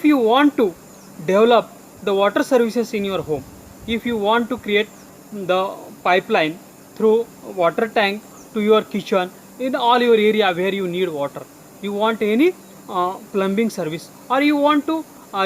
if you want to develop the water services in your home, if you want to create the pipeline through water tank to your kitchen, in all your area where you need water, you want any plumbing service, or you want to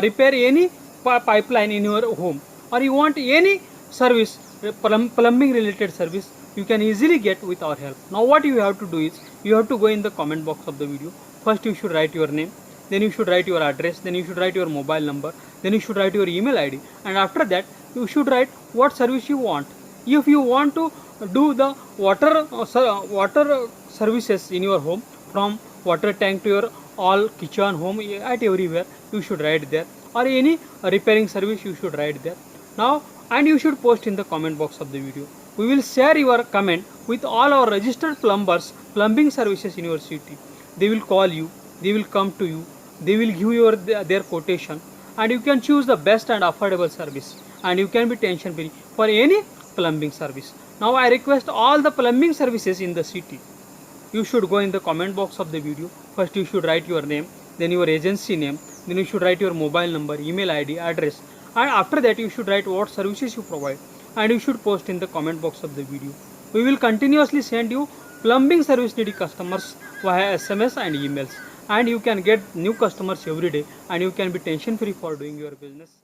repair any pipeline in your home, or you want any service, plumbing related service, you can easily get with our help. Now what you have to do is, you have to go in the comment box of the video. First you should write your name, then you should write your address, then you should write your mobile number, then you should write your email ID, and after that you should write what service you want. If you want to do the water services in your home, from water tank to your all kitchen, home, at everywhere, you should write there, or any repairing service you should write there. Now, and you should post in the comment box of the video. We will share your comment with all our registered plumbers, plumbing services in your city. They will call you, they will come to you, they will give you their quotation, and you can choose the best and affordable service, and you can be tension free for any plumbing service. Now I request all the plumbing services in the city, you should go in the comment box of the video. First you should write your name, then your agency name, then you should write your mobile number, email ID, address, and after that you should write what services you provide, and you should post in the comment box of the video. We will continuously send you plumbing service needy customers via SMS and emails, and you can get new customers every day, and you can be tension free for doing your business.